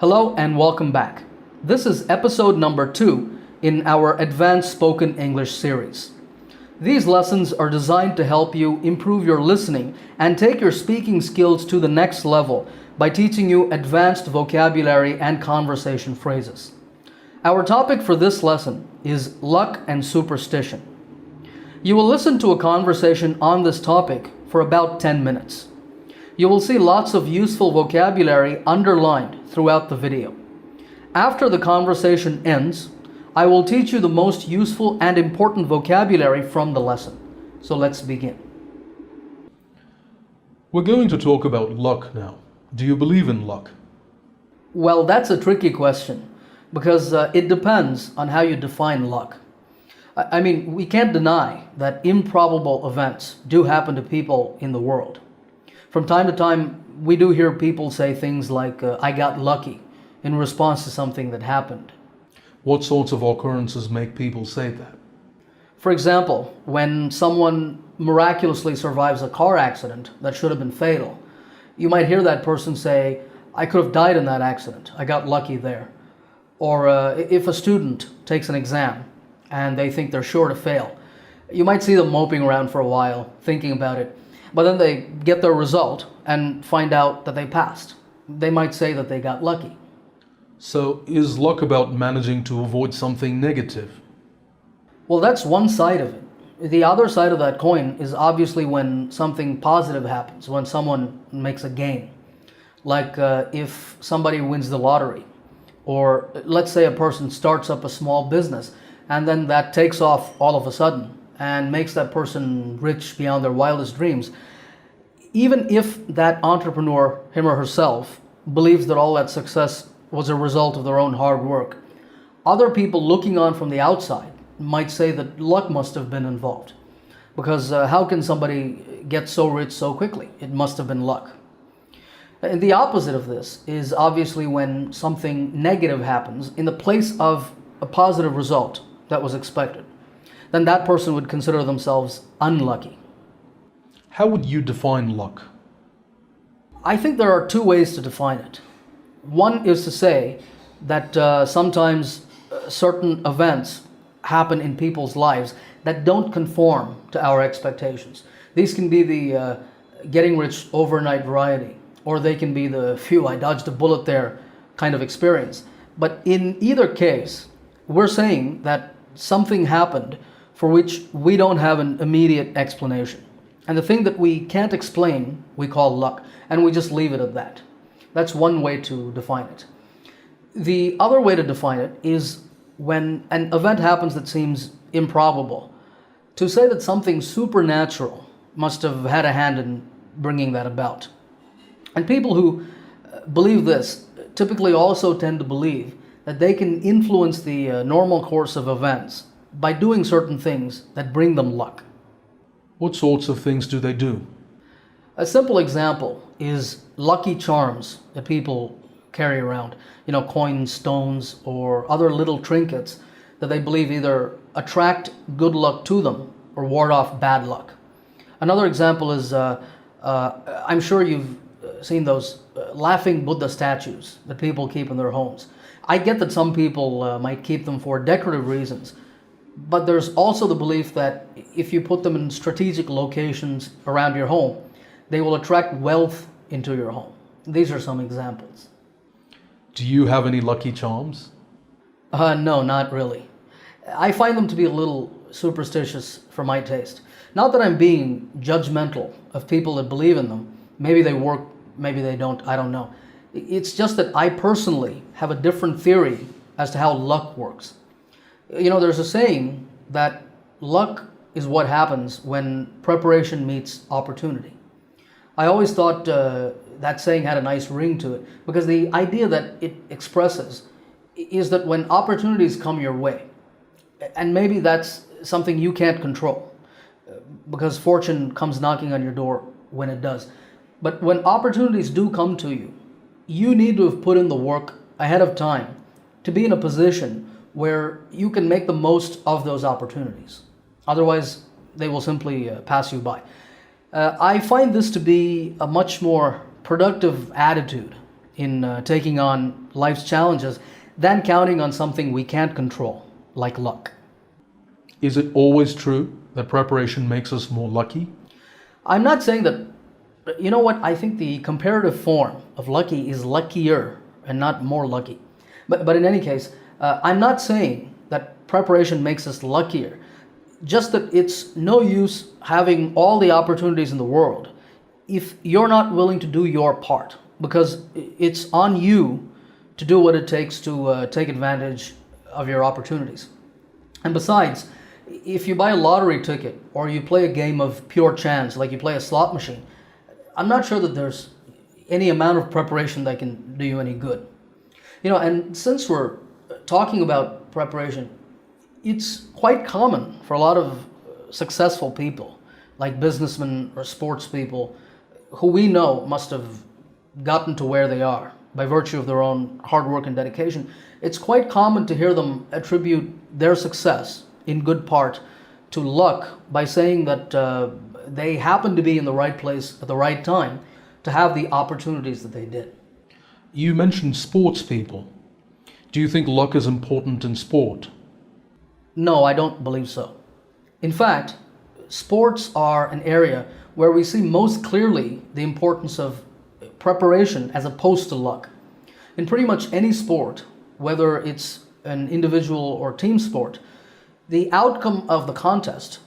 Hello and welcome back. This is episode number 2 in our Advanced Spoken English series. These lessons are designed to help you improve your listening and take your speaking skills to the next level by teaching you advanced vocabulary and conversation phrases. Our topic for this lesson is luck and superstition. You will listen to a conversation on this topic for about 10 minutes. You will see lots of useful vocabulary underlined throughout the video. After the conversation ends, I will teach you the most useful and important vocabulary from the lesson. So let's begin. We're going to talk about luck now. Do you believe in luck? Well, that's a tricky question because it depends on how you define luck. I mean, we can't deny that improbable events do happen to people in the world. From time to time, we do hear people say things like, I got lucky, in response to something that happened. What sorts of occurrences make people say that? For example, when someone miraculously survives a car accident that should have been fatal, you might hear that person say, I could have died in that accident, I got lucky there. Or if a student takes an exam and they think they're sure to fail, you might see them moping around for a while, thinking about it. But then they get their result and find out that they passed. They might say that they got lucky. So is luck about managing to avoid something negative? Well, that's one side of it. The other side of that coin is obviously when something positive happens, when someone makes a gain. Like if somebody wins the lottery, or let's say a person starts up a small business and then that takes off all of a sudden and makes that person rich beyond their wildest dreams. Even if that entrepreneur, him or herself, believes that all that success was a result of their own hard work, other people looking on from the outside might say that luck must have been involved. Because how can somebody get so rich so quickly? It must have been luck. And the opposite of this is obviously when something negative happens in the place of a positive result that was expected. Then that person would consider themselves unlucky. How would you define luck? I think there are two ways to define it. One is to say that sometimes certain events happen in people's lives that don't conform to our expectations. These can be the getting rich overnight variety, or they can be the phew, I dodged a bullet there kind of experience. But in either case, we're saying that something happened for which we don't have an immediate explanation. And the thing that we can't explain, we call luck, and we just leave it at that. That's one way to define it. The other way to define it is when an event happens that seems improbable, to say that something supernatural must have had a hand in bringing that about. And people who believe this typically also tend to believe that they can influence the normal course of events by doing certain things that bring them luck. What sorts of things do they do? A simple example is lucky charms that people carry around. You know, coins, stones, or other little trinkets that they believe either attract good luck to them or ward off bad luck. Another example is, I'm sure you've seen those laughing Buddha statues that people keep in their homes. I get that some people might keep them for decorative reasons, but there's also the belief that if you put them in strategic locations around your home, they will attract wealth into your home. These are some examples. Do you have any lucky charms? No, not really. I find them to be a little superstitious for my taste. Not that I'm being judgmental of people that believe in them. Maybe they work, maybe they don't, I don't know. It's just that I personally have a different theory as to how luck works. You know, there's a saying that luck is what happens when preparation meets opportunity. I always thought that saying had a nice ring to it because the idea that it expresses is that when opportunities come your way, and maybe that's something you can't control because fortune comes knocking on your door when it does. But when opportunities do come to you, you need to have put in the work ahead of time to be in a position where you can make the most of those opportunities. Otherwise, they will simply pass you by. I find this to be a much more productive attitude in taking on life's challenges than counting on something we can't control, like luck. Is it always true that preparation makes us more lucky? I'm not saying that, you know what, I think the comparative form of lucky is luckier and not more lucky. But in any case, I'm not saying that preparation makes us luckier, just that it's no use having all the opportunities in the world if you're not willing to do your part, because it's on you to do what it takes to take advantage of your opportunities. And besides, if you buy a lottery ticket or you play a game of pure chance, like you play a slot machine, I'm not sure that there's any amount of preparation that can do you any good. And since we're talking about preparation, it's quite common for a lot of successful people, like businessmen or sports people, who we know must have gotten to where they are by virtue of their own hard work and dedication. It's quite common to hear them attribute their success in good part to luck by saying that they happened to be in the right place at the right time to have the opportunities that they did. You mentioned sports people. Do you think luck is important in sport? No, I don't believe so. In fact, sports are an area where we see most clearly the importance of preparation as opposed to luck. In pretty much any sport, whether it's an individual or team sport, the outcome of the contest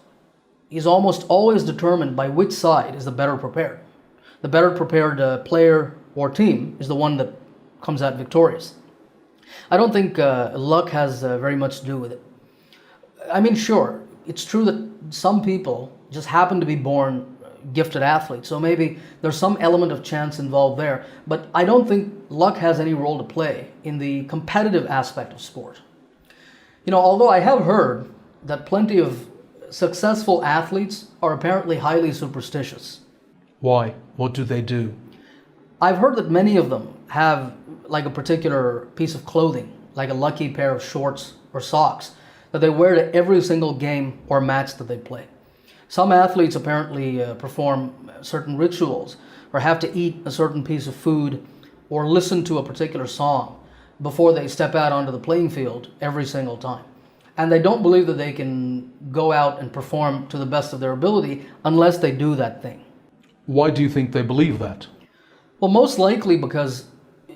is almost always determined by which side is the better prepared. The better prepared player or team is the one that comes out victorious. I don't think luck has very much to do with it. I mean, sure, it's true that some people just happen to be born gifted athletes, so maybe there's some element of chance involved there, but I don't think luck has any role to play in the competitive aspect of sport. Although I have heard that plenty of successful athletes are apparently highly superstitious. Why? What do they do? I've heard that many of them have like a particular piece of clothing, like a lucky pair of shorts or socks, that they wear to every single game or match that they play. Some athletes apparently perform certain rituals or have to eat a certain piece of food or listen to a particular song before they step out onto the playing field every single time. And they don't believe that they can go out and perform to the best of their ability unless they do that thing. Why do you think they believe that? Well, most likely because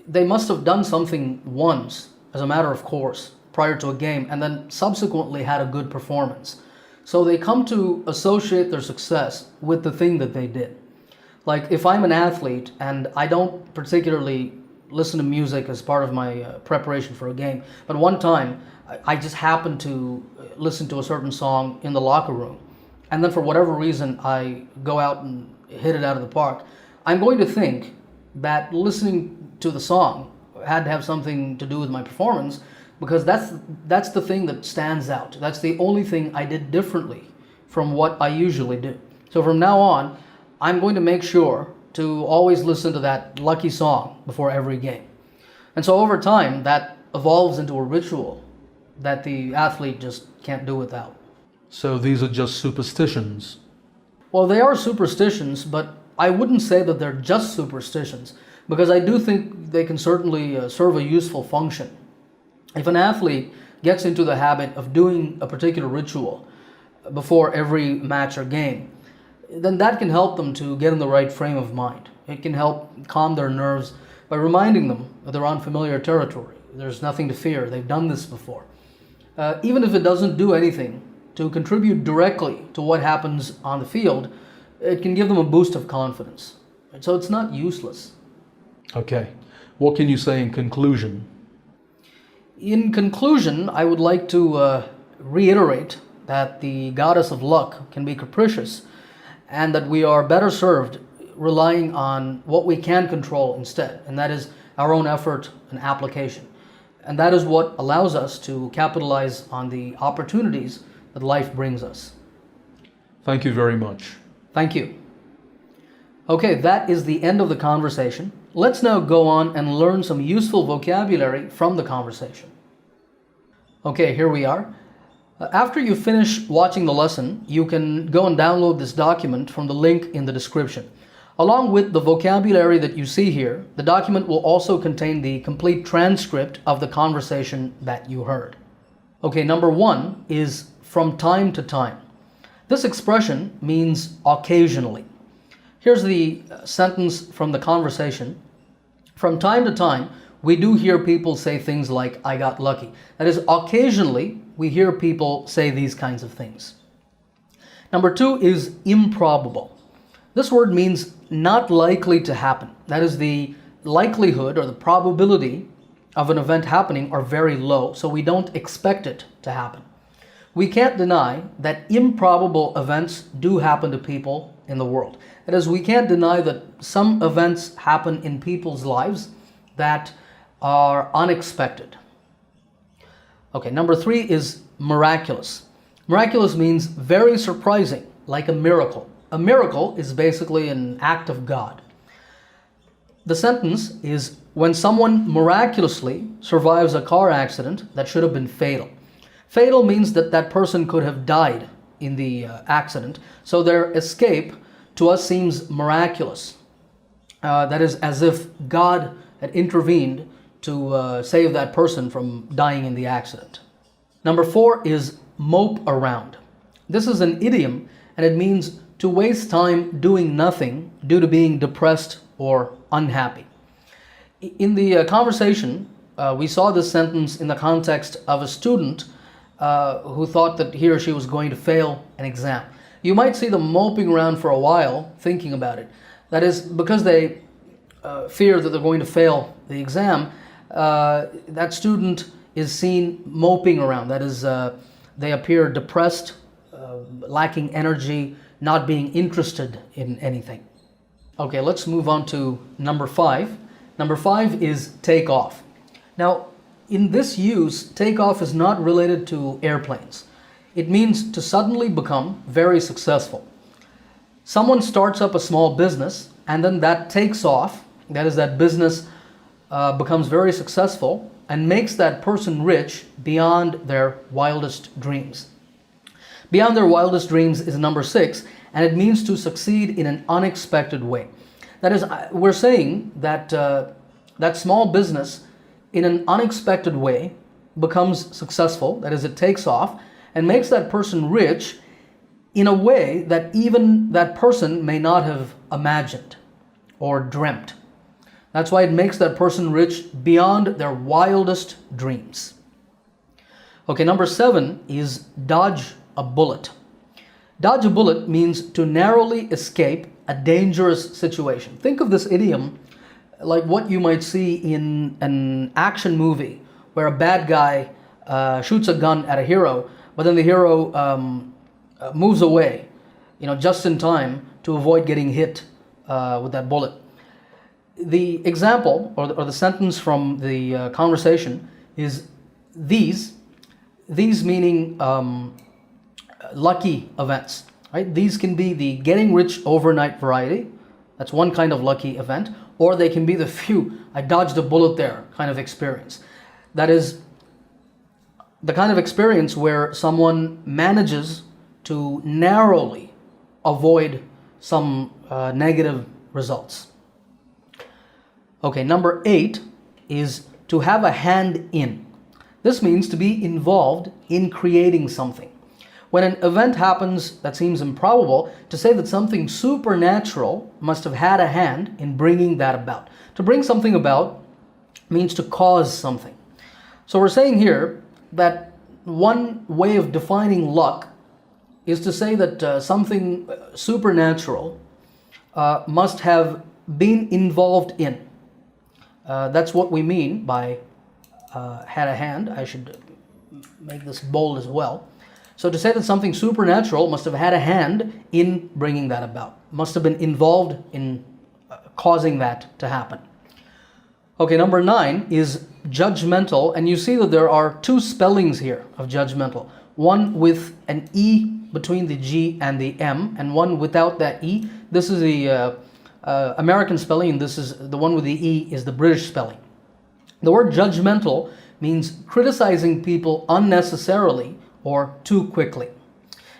they must have done something once as a matter of course prior to a game and then subsequently had a good performance. So they come to associate their success with the thing that they did. Like if I'm an athlete and I don't particularly listen to music as part of my preparation for a game, but one time I just happened to listen to a certain song in the locker room, and then for whatever reason I go out and hit it out of the park, I'm going to think that listening to the song had to have something to do with my performance, because that's the thing that stands out. That's the only thing I did differently from what I usually do. So from now on, I'm going to make sure to always listen to that lucky song before every game. And so over time, that evolves into a ritual that the athlete just can't do without. So these are just superstitions? Well, they are superstitions, but I wouldn't say that they're just superstitions, because I do think they can certainly serve a useful function. If an athlete gets into the habit of doing a particular ritual before every match or game, then that can help them to get in the right frame of mind. It can help calm their nerves by reminding them that they're on familiar territory. There's nothing to fear. They've done this before. Even if it doesn't do anything to contribute directly to what happens on the field, it can give them a boost of confidence. So it's not useless. Okay. What can you say in conclusion? In conclusion, I would like to reiterate that the goddess of luck can be capricious, and that we are better served relying on what we can control instead, and that is our own effort and application. And that is what allows us to capitalize on the opportunities that life brings us. Thank you very much. Thank you. Okay, that is the end of the conversation. Let's now go on and learn some useful vocabulary from the conversation. Okay, here we are. After you finish watching the lesson, you can go and download this document from the link in the description. Along with the vocabulary that you see here, the document will also contain the complete transcript of the conversation that you heard. Okay, number 1 is from time to time. This expression means occasionally. Here's the sentence from the conversation. From time to time, we do hear people say things like, I got lucky. That is, occasionally, we hear people say these kinds of things. Number 2 is improbable. This word means not likely to happen. That is, the likelihood or the probability of an event happening are very low, so we don't expect it to happen. We can't deny that improbable events do happen to people in the world. That is, we can't deny that some events happen in people's lives that are unexpected. Okay, number 3 is miraculous. Miraculous means very surprising, like a miracle. A miracle is basically an act of God. The sentence is, when someone miraculously survives a car accident that should have been fatal. Fatal means that that person could have died in the accident, so their escape to us seems miraculous. That is, as if God had intervened to save that person from dying in the accident. Number 4 is mope around. This is an idiom, and it means to waste time doing nothing due to being depressed or unhappy. In the conversation, we saw this sentence in the context of a student who thought that he or she was going to fail an exam. You might see them moping around for a while thinking about it. That is, because they fear that they're going to fail the exam, that student is seen moping around. That is, they appear depressed, lacking energy, not being interested in anything. Okay, let's move on to number 5. Number 5 is take off. Now, in this use, take off is not related to airplanes. It means to suddenly become very successful. Someone starts up a small business and then that takes off. That is, that business becomes very successful and makes that person rich beyond their wildest dreams. Beyond their wildest dreams is number 6, and it means to succeed in an unexpected way. That is, we're saying that that small business in an unexpected way becomes successful. That is, it takes off and makes that person rich in a way that even that person may not have imagined or dreamt. That's why it makes that person rich beyond their wildest dreams. Okay, number 7 is dodge a bullet. Dodge a bullet means to narrowly escape a dangerous situation. Think of this idiom like what you might see in an action movie where a bad guy shoots a gun at a hero, but then the hero moves away, just in time to avoid getting hit with that bullet. The example or the sentence from the conversation is these meaning lucky events, right? These can be the getting rich overnight variety. That's one kind of lucky event. Or they can be the phew, I dodged a bullet there kind of experience. That is the kind of experience where someone manages to narrowly avoid some negative results. Okay, number 8 is to have a hand in. This means to be involved in creating something. When an event happens that seems improbable, to say that something supernatural must have had a hand in bringing that about. To bring something about means to cause something. So we're saying here that one way of defining luck is to say that something supernatural must have been involved in. That's what we mean by had a hand. I should make this bold as well. So to say that something supernatural must have had a hand in bringing that about, must have been involved in causing that to happen. Okay, number 9 is judgmental, and you see that there are 2 spellings here of judgmental. One with an E between the G and the M, and one without that E. This is the American spelling, and this is the one with the E is the British spelling. The word judgmental means criticizing people unnecessarily or too quickly.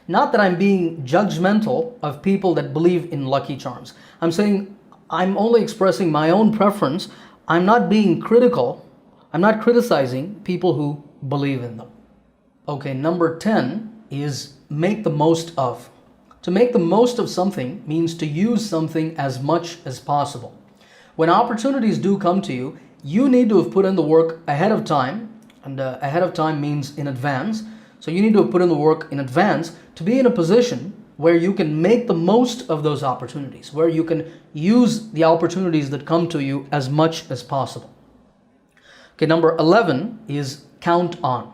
Not that I'm being judgmental of people that believe in lucky charms. I'm saying I'm only expressing my own preference. I'm not being critical. I'm not criticizing people who believe in them. Okay, number 10 is make the most of. To make the most of something means to use something as much as possible. When opportunities do come to you, you need to have put in the work ahead of time, and ahead of time means in advance. So you need to have put in the work in advance to be in a position where you can make the most of those opportunities, where you can use the opportunities that come to you as much as possible. Okay, number 11 is count on.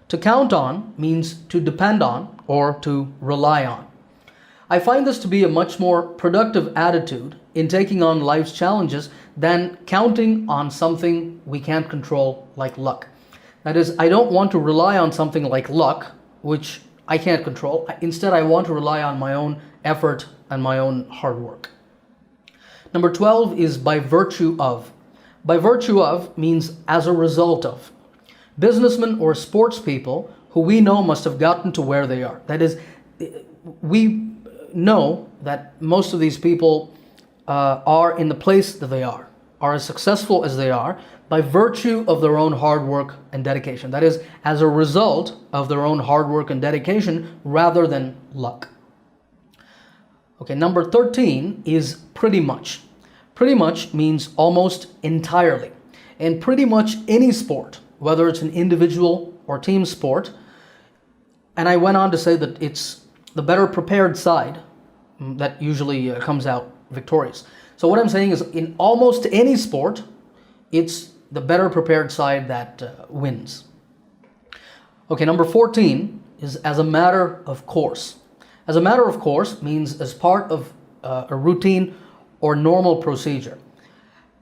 To count on means to depend on or to rely on. I find this to be a much more productive attitude in taking on life's challenges than counting on something we can't control like luck. That is, I don't want to rely on something like luck, which I can't control. Instead, I want to rely on my own effort and my own hard work. Number 12 is by virtue of. By virtue of means as a result of. Businessmen or sports people who we know must have gotten to where they are. That is, we know that most of these people are in the place that they are as successful as they are by virtue of their own hard work and dedication. That is, as a result of their own hard work and dedication rather than luck. Okay, number 13 is pretty much. Pretty much means almost entirely. In pretty much any sport, whether it's an individual or team sport, and I went on to say that it's the better prepared side that usually comes out victorious. So what I'm saying is in almost any sport, it's the better prepared side that wins. Okay, number 14 is as a matter of course. As a matter of course means as part of a routine or normal procedure.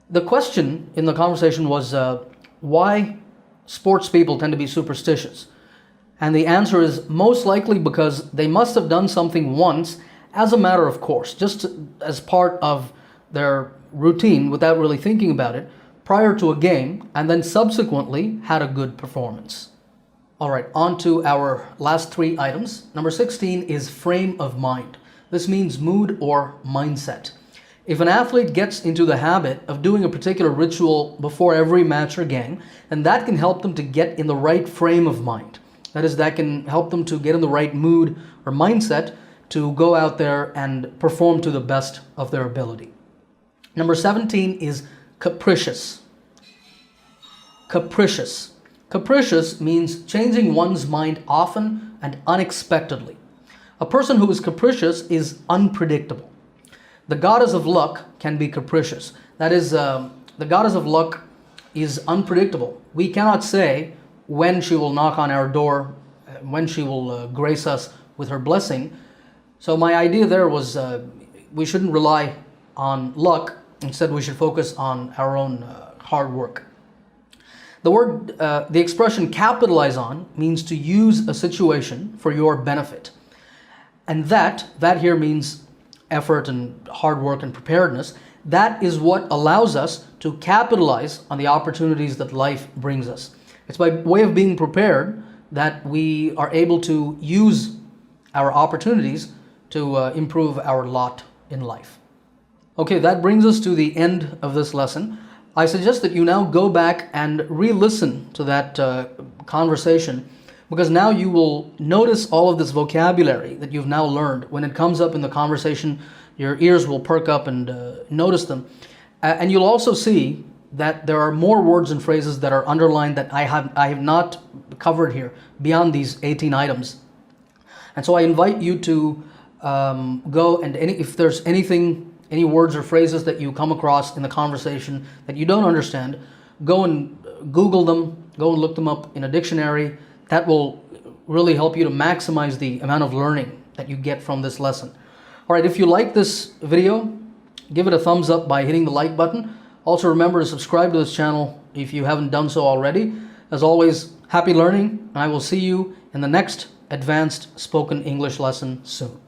The question in the conversation was why sports people tend to be superstitious. And the answer is most likely because they must have done something once as a matter of course, just as part of their routine without really thinking about it, prior to a game, and then subsequently had a good performance. All right, on to our last 3 items. Number 16 is frame of mind. This means mood or mindset. If an athlete gets into the habit of doing a particular ritual before every match or game, then that can help them to get in the right frame of mind. That is, that can help them to get in the right mood or mindset to go out there and perform to the best of their ability. Number 17 is capricious. Capricious. Capricious means changing one's mind often and unexpectedly. A person who is capricious is unpredictable. The goddess of luck can be capricious. That is, the goddess of luck is unpredictable. We cannot say when she will knock on our door, when she will grace us with her blessing. So my idea there was we shouldn't rely on luck. Instead, we should focus on our own hard work. The expression capitalize on means to use a situation for your benefit. And that here means effort and hard work and preparedness. That is what allows us to capitalize on the opportunities that life brings us. It's by way of being prepared that we are able to use our opportunities to improve our lot in life. Okay, that brings us to the end of this lesson. I suggest that you now go back and re-listen to that conversation, because now you will notice all of this vocabulary that you've now learned. When it comes up in the conversation, your ears will perk up and notice them. And you'll also see that there are more words and phrases that are underlined that I have not covered here beyond these 18 items. And so I invite you to go and if there's any words or phrases that you come across in the conversation that you don't understand, go and Google them, go and look them up in a dictionary. That will really help you to maximize the amount of learning that you get from this lesson. All right, if you like this video, give it a thumbs up by hitting the like button. Also remember to subscribe to this channel if you haven't done so already. As always, happy learning, and I will see you in the next advanced spoken English lesson soon.